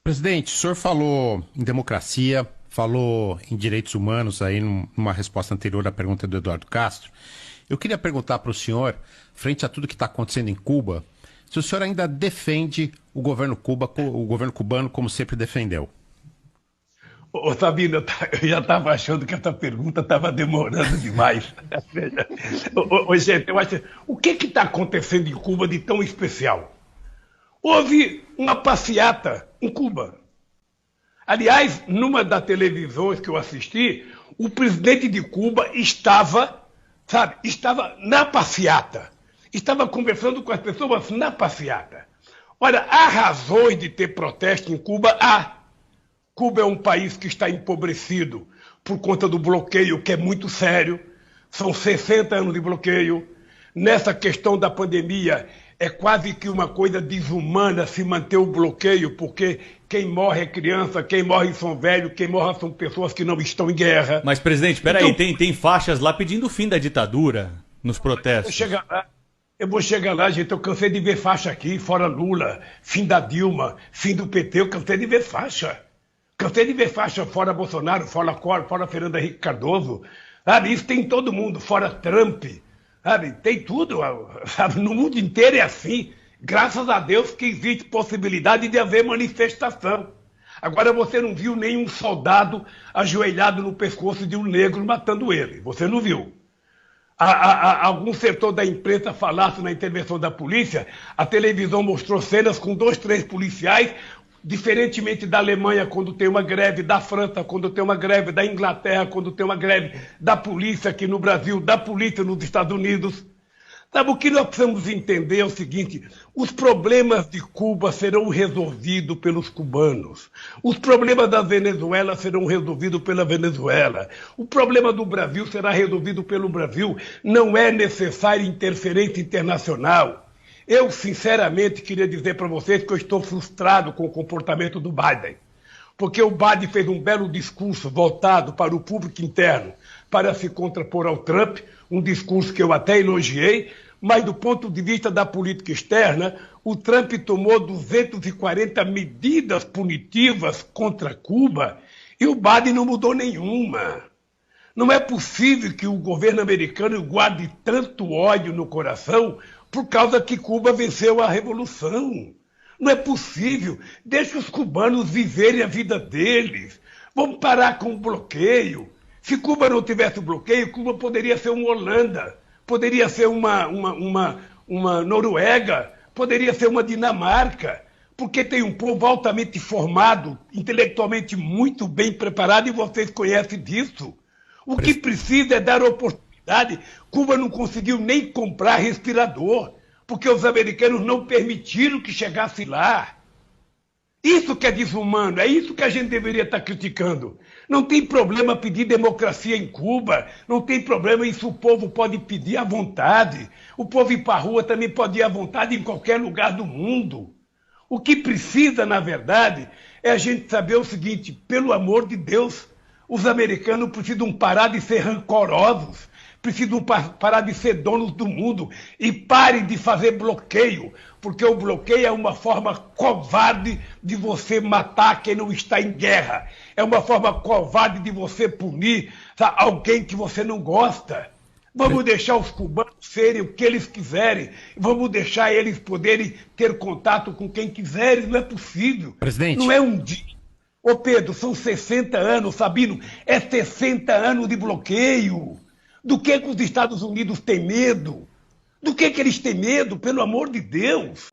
Presidente, o senhor falou em democracia, falou em direitos humanos aí numa resposta anterior à pergunta do Eduardo Castro. Eu queria perguntar para o senhor, frente a tudo que está acontecendo em Cuba, se o senhor ainda defende o governo cubano como sempre defendeu. Ô, Sabino, eu já estava achando que essa pergunta estava demorando demais. Gente, eu acho. O que está acontecendo em Cuba de tão especial? Houve uma passeata em Cuba. Aliás, numa das televisões que eu assisti, o presidente de Cuba estava na passeata. Estava conversando com as pessoas na passeata. Olha, há razões de ter protesto em Cuba? Há. Cuba é um país que está empobrecido por conta do bloqueio, que é muito sério. São 60 anos de bloqueio. Nessa questão da pandemia, é quase que uma coisa desumana se manter o bloqueio, porque quem morre é criança, quem morre são velhos, quem morre são pessoas que não estão em guerra. Mas, presidente, peraí, então, tem faixas lá pedindo o fim da ditadura nos protestos. Eu vou chegar lá, gente. Eu cansei de ver faixa aqui, fora Lula, fim da Dilma, fim do PT, eu cansei de ver faixa. Cansei de ver faixa fora Bolsonaro, fora Fernando Henrique Cardoso. Sabe, isso tem todo mundo, fora Trump. Sabe, tem tudo. Sabe, no mundo inteiro é assim. Graças a Deus que existe possibilidade de haver manifestação. Agora você não viu nenhum soldado ajoelhado no pescoço de um negro matando ele. Você não viu. Algum setor da imprensa falasse na intervenção da polícia, a televisão mostrou cenas com 2, 3 policiais. Diferentemente da Alemanha, quando tem uma greve, da França, quando tem uma greve, da Inglaterra, quando tem uma greve, da polícia aqui no Brasil, da polícia nos Estados Unidos. Sabe, o que nós precisamos entender é o seguinte: os problemas de Cuba serão resolvidos pelos cubanos. Os problemas da Venezuela serão resolvidos pela Venezuela. O problema do Brasil será resolvido pelo Brasil. Não é necessária interferência internacional. Eu, sinceramente, queria dizer para vocês que eu estou frustrado com o comportamento do Biden. Porque o Biden fez um belo discurso voltado para o público interno, para se contrapor ao Trump, um discurso que eu até elogiei, mas do ponto de vista da política externa, o Trump tomou 240 medidas punitivas contra Cuba e o Biden não mudou nenhuma. Não é possível que o governo americano guarde tanto ódio no coração por causa que Cuba venceu a revolução. Não é possível. Deixa os cubanos viverem a vida deles. Vamos parar com o bloqueio. Se Cuba não tivesse bloqueio, Cuba poderia ser uma Holanda, poderia ser uma Noruega, poderia ser uma Dinamarca, porque tem um povo altamente formado, intelectualmente muito bem preparado, e vocês conhecem disso. O que precisa é dar oportunidade. Cuba não conseguiu nem comprar respirador, porque os americanos não permitiram que chegasse lá. Isso que é desumano, é isso que a gente deveria estar criticando. Não tem problema pedir democracia em Cuba, não tem problema, isso o povo pode pedir à vontade. O povo ir para a rua também pode ir à vontade em qualquer lugar do mundo. O que precisa, na verdade, é a gente saber o seguinte: pelo amor de Deus, os americanos precisam parar de ser rancorosos, precisam parar de ser donos do mundo e parem de fazer bloqueio, porque o bloqueio é uma forma covarde de você matar quem não está em guerra. É uma forma covarde de você punir alguém que você não gosta. Vamos deixar os cubanos serem o que eles quiserem. Vamos deixar eles poderem ter contato com quem quiserem. Não é possível. Presidente. Não é um dia. Ô Pedro, são 60 anos, Sabino. É 60 anos de bloqueio. Do que os Estados Unidos têm medo? Do que eles têm medo, pelo amor de Deus?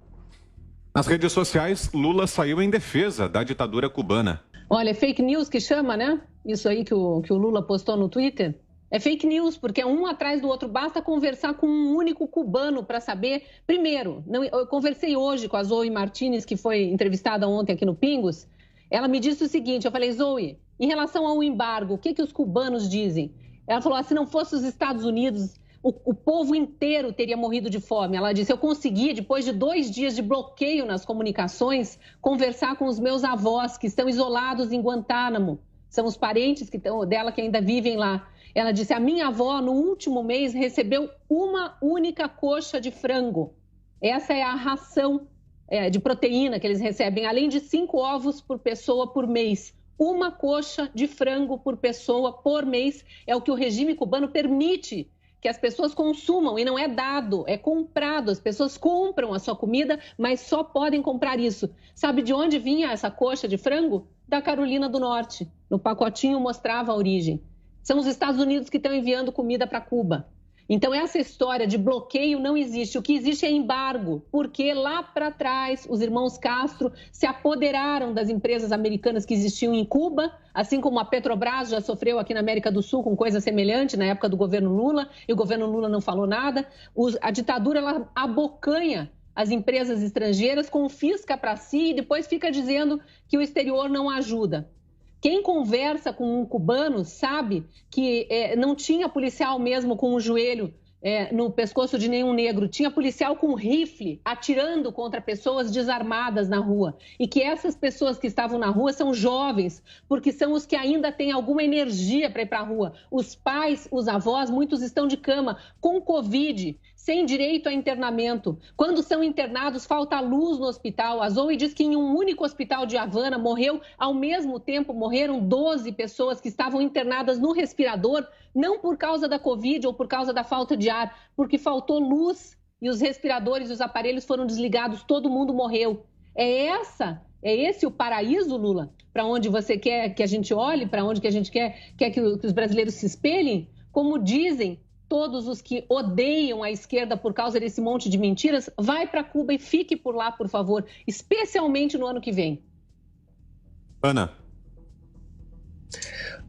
Nas redes sociais, Lula saiu em defesa da ditadura cubana. Olha, é fake news que chama, né? Isso aí que o Lula postou no Twitter. É fake news, porque é um atrás do outro. Basta conversar com um único cubano para saber. Primeiro, eu conversei hoje com a Zoe Martinez, que foi entrevistada ontem aqui no Pingos. Ela me disse o seguinte, eu falei: Zoe, em relação ao embargo, o que os cubanos dizem? Ela falou: se não fosse os Estados Unidos, o povo inteiro teria morrido de fome. Ela disse: eu consegui, depois de 2 dias de bloqueio nas comunicações, conversar com os meus avós, que estão isolados em Guantánamo. São os parentes dela que ainda vivem lá. Ela disse: a minha avó, no último mês, recebeu uma única coxa de frango. Essa é a ração de proteína que eles recebem, além de 5 ovos por pessoa por mês. Uma coxa de frango por pessoa por mês é o que o regime cubano permite que as pessoas consumam, e não é dado, é comprado. As pessoas compram a sua comida, mas só podem comprar isso. Sabe de onde vinha essa coxa de frango? Da Carolina do Norte. No pacotinho mostrava a origem. São os Estados Unidos que estão enviando comida para Cuba. Então, essa história de bloqueio não existe. O que existe é embargo, porque lá para trás os irmãos Castro se apoderaram das empresas americanas que existiam em Cuba, assim como a Petrobras já sofreu aqui na América do Sul com coisa semelhante na época do governo Lula, e o governo Lula não falou nada. A ditadura ela abocanha as empresas estrangeiras, confisca para si e depois fica dizendo que o exterior não ajuda. Quem conversa com um cubano sabe que não tinha policial mesmo com o joelho no pescoço de nenhum negro. Tinha policial com rifle atirando contra pessoas desarmadas na rua. E que essas pessoas que estavam na rua são jovens, porque são os que ainda têm alguma energia para ir para a rua. Os pais, os avós, muitos estão de cama, com Covid, sem direito a internamento. Quando são internados, falta luz no hospital. A Zoe diz que em um único hospital de Havana ao mesmo tempo, morreram 12 pessoas que estavam internadas no respirador, não por causa da Covid ou por causa da falta de ar, porque faltou luz e os respiradores e os aparelhos foram desligados, todo mundo morreu. É esse o paraíso, Lula? Para onde você quer que a gente olhe? Para onde que a gente quer que os brasileiros se espelhem? Como dizem todos os que odeiam a esquerda por causa desse monte de mentiras, vai para Cuba e fique por lá, por favor, especialmente no ano que vem. Ana.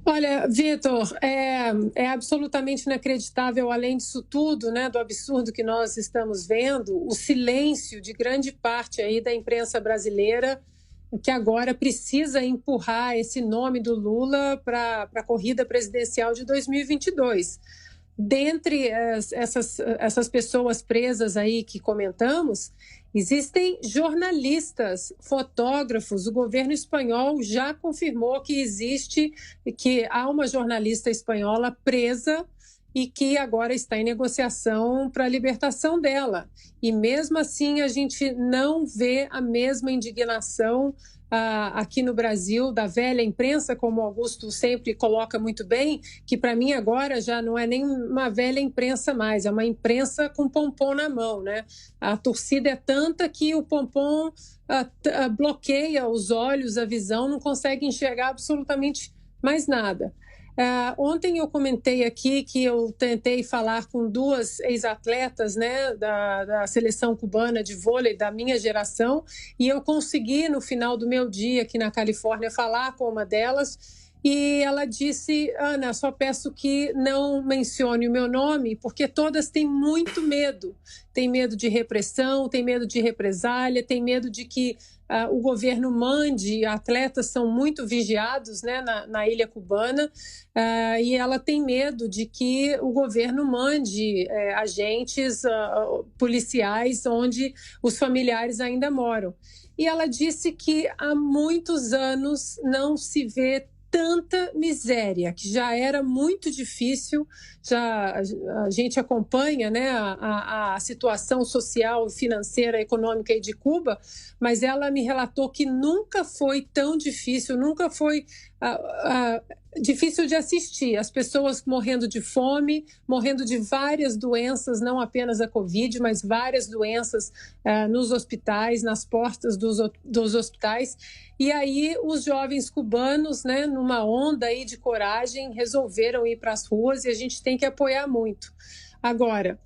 Olha, Vitor, é absolutamente inacreditável, além disso tudo, né, do absurdo que nós estamos vendo, o silêncio de grande parte aí da imprensa brasileira, que agora precisa empurrar esse nome do Lula para a corrida presidencial de 2022. Dentre essas pessoas presas aí que comentamos, existem jornalistas, fotógrafos. O governo espanhol já confirmou que há uma jornalista espanhola presa e que agora está em negociação para a libertação dela. E mesmo assim a gente não vê a mesma indignação aqui no Brasil, da velha imprensa, como o Augusto sempre coloca muito bem, que para mim agora já não é nem uma velha imprensa mais, é uma imprensa com pompom na mão, né? A torcida é tanta que o pompom bloqueia os olhos, a visão, não consegue enxergar absolutamente mais nada. Ontem eu comentei aqui que eu tentei falar com 2 ex-atletas, né, da seleção cubana de vôlei da minha geração, e eu consegui, no final do meu dia aqui na Califórnia, falar com uma delas. E ela disse: Ana, só peço que não mencione o meu nome, porque todas têm muito medo. Tem medo de repressão, tem medo de represália, tem medo de que o governo mande. Atletas são muito vigiados, né, na ilha cubana, e ela tem medo de que o governo mande agentes policiais onde os familiares ainda moram. E ela disse que há muitos anos não se vê tanta miséria, que já era muito difícil. Já a gente acompanha, né, a situação social, financeira, econômica aí de Cuba, mas ela me relatou que nunca foi tão difícil, nunca foi difícil de assistir. As pessoas morrendo de fome, morrendo de várias doenças, não apenas a Covid, mas várias doenças nos hospitais, nas portas dos hospitais. E aí os jovens cubanos, né, numa onda aí de coragem, resolveram ir para as ruas, e a gente tem que apoiar muito. Agora,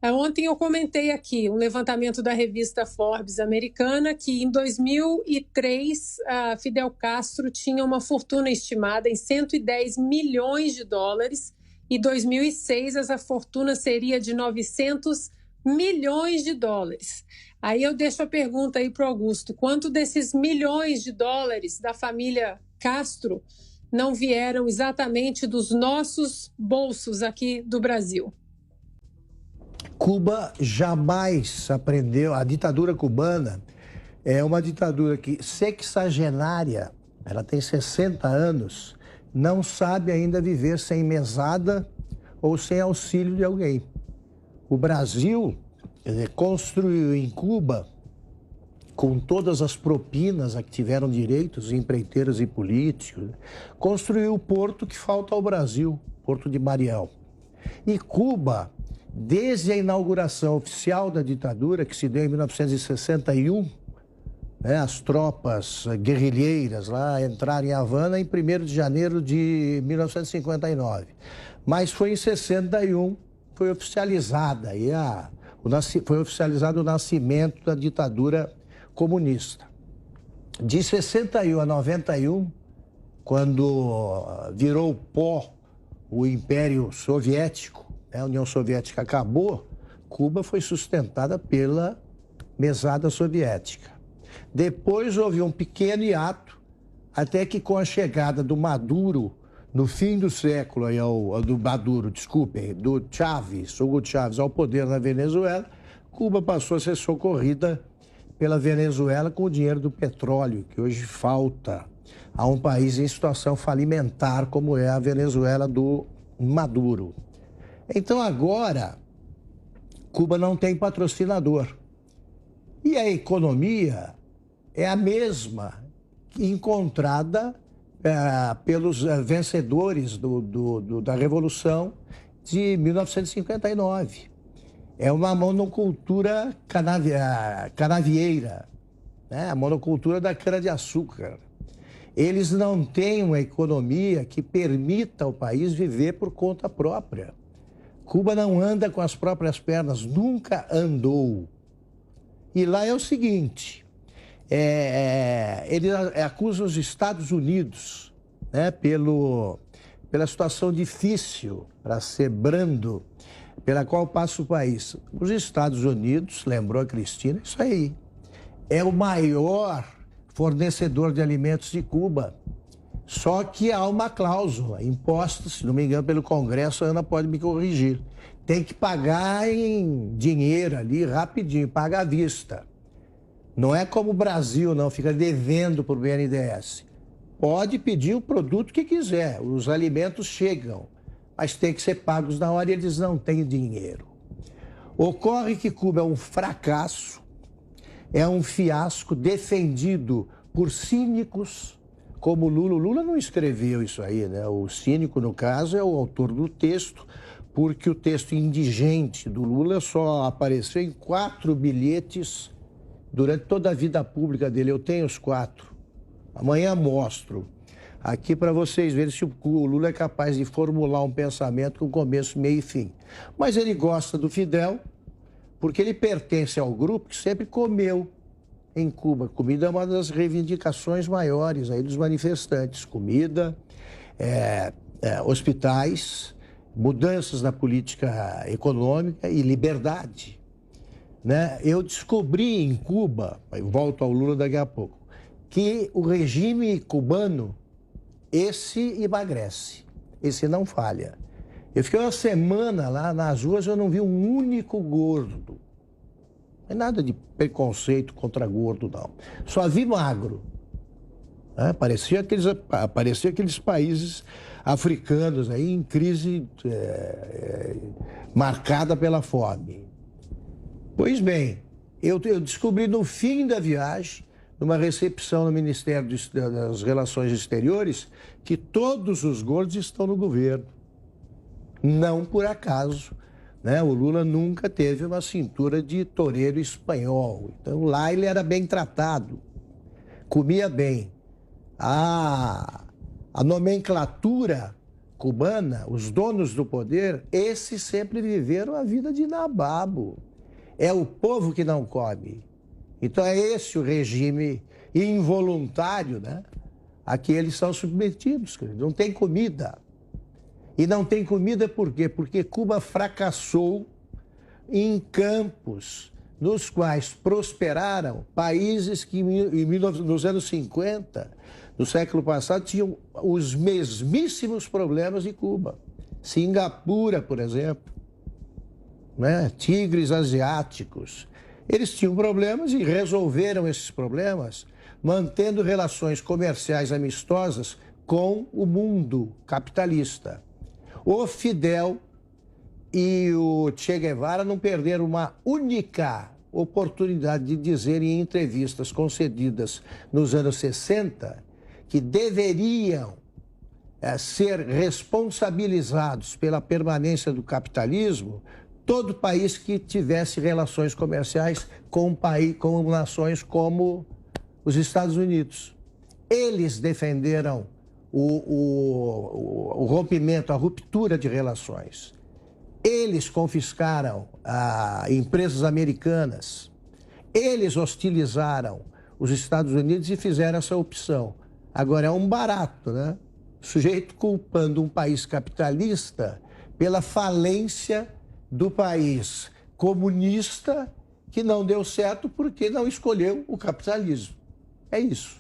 ontem eu comentei aqui um levantamento da revista Forbes americana que em 2003 Fidel Castro tinha uma fortuna estimada em 110 milhões de dólares, e em 2006 essa fortuna seria de 900 milhões de dólares. Aí eu deixo a pergunta aí para o Augusto: quanto desses milhões de dólares da família Castro não vieram exatamente dos nossos bolsos aqui do Brasil? Cuba jamais aprendeu. A ditadura cubana é uma ditadura sexagenária, ela tem 60 anos, não sabe ainda viver sem mesada ou sem auxílio de alguém. O Brasil construiu em Cuba com todas as propinas a que tiveram direitos, empreiteiros e políticos, construiu o porto que falta ao Brasil, Porto de Mariel. E Cuba, desde a inauguração oficial da ditadura, que se deu em 1961, as tropas guerrilheiras lá entraram em Havana em 1º de janeiro de 1959. Mas foi em 61, foi oficializada, foi oficializado o nascimento da ditadura comunista. De 61 a 91, quando virou pó o Império Soviético, a União Soviética acabou, Cuba foi sustentada pela mesada soviética. Depois houve um pequeno hiato, até que com a chegada do Maduro, no fim do século, do Chávez, Hugo Chávez, ao poder na Venezuela, Cuba passou a ser socorrida pela Venezuela com o dinheiro do petróleo, que hoje falta a um país em situação falimentar, como é a Venezuela do Maduro. Então agora, Cuba não tem patrocinador. E a economia é a mesma encontrada pelos vencedores da Revolução de 1959. É uma monocultura canavieira, a monocultura da cana-de-açúcar. Eles não têm uma economia que permita ao país viver por conta própria. Cuba não anda com as próprias pernas, nunca andou. E lá é o seguinte, ele acusa os Estados Unidos, pela situação difícil, para ser brando, pela qual passa o país. Os Estados Unidos, lembrou a Cristina, isso aí, é o maior fornecedor de alimentos de Cuba. Só que há uma cláusula imposta, se não me engano, pelo Congresso, a Ana pode me corrigir. Tem que pagar em dinheiro ali, rapidinho, paga à vista. Não é como o Brasil, não, fica devendo para o BNDES. Pode pedir o produto que quiser, os alimentos chegam, mas tem que ser pagos na hora e eles não têm dinheiro. Ocorre que Cuba é um fracasso, é um fiasco defendido por cínicos como Lula. O Lula não escreveu isso aí, O cínico, no caso, é o autor do texto, porque o texto indigente do Lula só apareceu em 4 bilhetes durante toda a vida pública dele. Eu tenho os 4. Amanhã mostro aqui para vocês verem se o Lula é capaz de formular um pensamento com começo, meio e fim. Mas ele gosta do Fidel, porque ele pertence ao grupo que sempre comeu em Cuba. Comida é uma das reivindicações maiores aí dos manifestantes. Comida, hospitais, mudanças na política econômica e liberdade. Eu descobri em Cuba, volto ao Lula daqui a pouco, que o regime cubano, esse emagrece, esse não falha. Eu fiquei uma semana lá nas ruas e eu não vi um único gordo. Não é nada de preconceito contra gordo, não. Só vi magro. Parecia aqueles países africanos aí em crise marcada pela fome. Pois bem, eu descobri no fim da viagem, numa recepção no Ministério das Relações Exteriores, que todos os gordos estão no governo. Não por acaso, O Lula nunca teve uma cintura de toureiro espanhol. Então lá ele era bem tratado, comia bem. A nomenclatura cubana, os donos do poder, esses sempre viveram a vida de nababo. É o povo que não come. Então é esse o regime involuntário, a que eles são submetidos. Não tem comida. E não tem comida por quê? Porque Cuba fracassou em campos nos quais prosperaram países que nos anos 50, no século passado, tinham os mesmíssimos problemas de Cuba. Singapura, por exemplo, tigres asiáticos. Eles tinham problemas e resolveram esses problemas mantendo relações comerciais amistosas com o mundo capitalista. O Fidel e o Che Guevara não perderam uma única oportunidade de dizer em entrevistas concedidas nos anos 60 que deveriam ser responsabilizados pela permanência do capitalismo todo país que tivesse relações comerciais com nações como os Estados Unidos. Eles defenderam o rompimento, a ruptura de relações. Eles confiscaram empresas americanas. Eles hostilizaram os Estados Unidos e fizeram essa opção. Agora é um barato, né? O sujeito culpando um país capitalista pela falência do país comunista que não deu certo porque não escolheu o capitalismo. É isso.